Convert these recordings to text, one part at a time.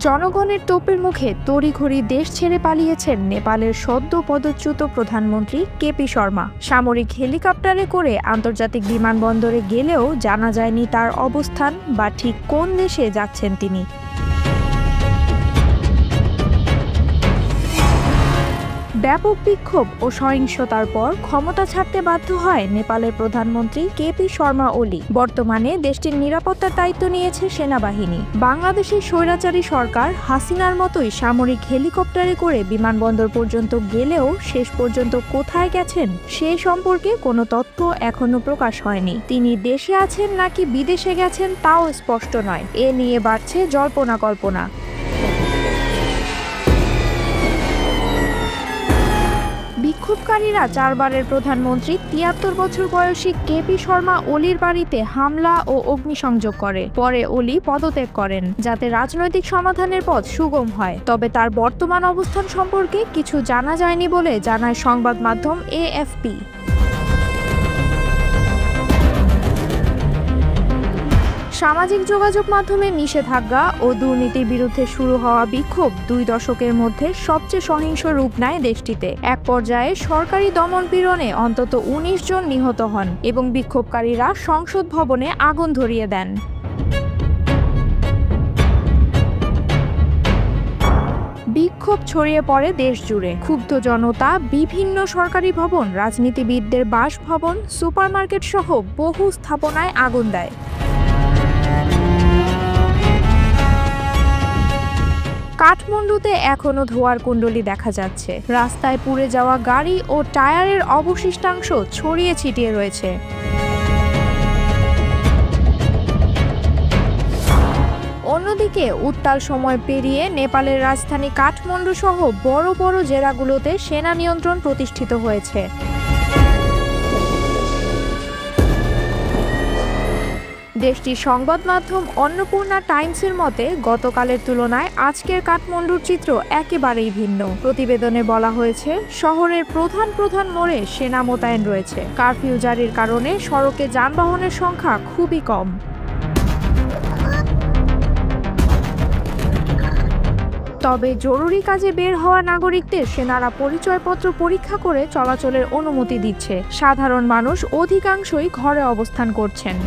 জনগণের তোপের মুখে তড়িঘড়ি দেশ ছেড়ে পালিয়েছেন নেপালের সদ্য পদচ্যুত প্রধানমন্ত্রী কেপি শর্মা। সামরিক হেলিকপ্টারে করে আন্তর্জাতিক বিমানবন্দরে গেলেও জানা যায়নি তার অবস্থান বা ঠিক কোন দেশে যাচ্ছেন তিনি। ব্যাপক বিক্ষোভ ও সহিংসতার পর ক্ষমতা ছাড়তে বাধ্য হয় নেপালের প্রধানমন্ত্রী কেপি শর্মা ওলি। বর্তমানে দেশটির নিরাপত্তার দায়িত্ব নিয়েছে সেনাবাহিনী। বাংলাদেশের স্বৈরাচারী সরকার হাসিনার মতোই সামরিক হেলিকপ্টারে করে বিমানবন্দর পর্যন্ত গেলেও শেষ পর্যন্ত কোথায় গেছেন সে সম্পর্কে কোনো তথ্য এখনো প্রকাশ হয়নি। তিনি দেশে আছেন নাকি বিদেশে গেছেন তাও স্পষ্ট নয়। এ নিয়ে বাড়ছে জল্পনা কল্পনা। বিক্ষোভকারীরা 4 বারের প্রধানমন্ত্রী 73 বছর বয়সী কেপি শর্মা ওলির বাড়িতে হামলা ও অগ্নিসংযোগ করে। পরে ওলি পদত্যাগ করেন যাতে রাজনৈতিক সমাধানের পথ সুগম হয়। তবে তার বর্তমান অবস্থান সম্পর্কে কিছু জানা যায়নি বলে জানায় সংবাদ মাধ্যম AFP। সামাজিক যোগাযোগ মাধ্যমে নিষেধাজ্ঞা ও দুর্নীতির বিরুদ্ধে শুরু হওয়া বিক্ষোভ 2 দশকের মধ্যে সবচেয়ে সহিংস রূপ নেয় দেশটিতে। এক পর্যায়ে সরকারি দমনপীড়নে অন্তত 19 জন নিহত হন এবং বিক্ষোভকারীরা সংসদ ভবনে আগুন ধরিয়ে দেন। বিক্ষোভ ছড়িয়ে পড়ে দেশ জুড়ে। ক্ষুব্ধ জনতা বিভিন্ন সরকারি ভবন, রাজনীতিবিদদের বাসভবন, সুপারমার্কেট সহ বহু স্থাপনায় আগুন দেয়। কাঠমান্ডুতে এখনো ধোঁয়ার কুণ্ডলী দেখা যাচ্ছে। রাস্তায় পুড়ে যাওয়া গাড়ি ও টায়ারের অবশিষ্টাংশ ছড়িয়ে ছিটিয়ে রয়েছে। অন্যদিকে উত্তাল সময় পেরিয়ে নেপালের রাজধানী কাঠমান্ডু সহ বড় বড় জেলাগুলোতে সেনা নিয়ন্ত্রণ প্রতিষ্ঠিত হয়েছে। দেশটির সংবাদ মাধ্যম অন্নপূর্ণা টাইমসের মতে গতকালের তুলনায় আজকের কাঠমান্ডুর চিত্র একেবারেই ভিন্ন। প্রতিবেদনে বলা হয়েছে শহরের প্রধান মোড়ে সেনা মোতায়েন রয়েছে। কারফিউ জারির কারণে সড়কে যানবাহনের সংখ্যা খুবই কম। তবে জরুরি কাজে বের হওয়া নাগরিকদের সেনারা পরিচয়পত্র পরীক্ষা করে চলাচলের অনুমতি দিচ্ছে। সাধারণ মানুষ অধিকাংশই ঘরে অবস্থান করছেন।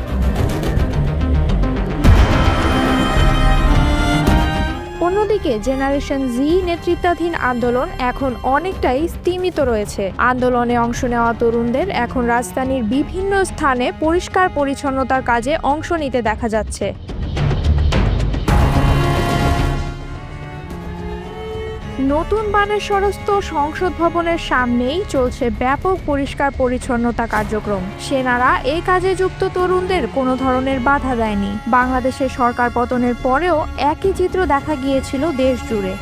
অন্যদিকে জেনারেশন জি নেতৃত্বাধীন আন্দোলন এখন অনেকটাই স্তিমিত রয়েছে। আন্দোলনে অংশ নেওয়া তরুণদের এখন রাজধানীর বিভিন্ন স্থানে পরিষ্কার পরিচ্ছন্নতার কাজে অংশ নিতে দেখা যাচ্ছে। নতুন বানেশ্বরস্থ সংসদ ভবনের সামনেই চলছে ব্যাপক পরিষ্কার পরিচ্ছন্নতা কার্যক্রম। সেনারা এই কাজে যুক্ত তরুণদের কোনো ধরনের বাধা দেয়নি। বাংলাদেশের সরকার পতনের পরেও একই চিত্র দেখা গিয়েছিল দেশ জুড়ে।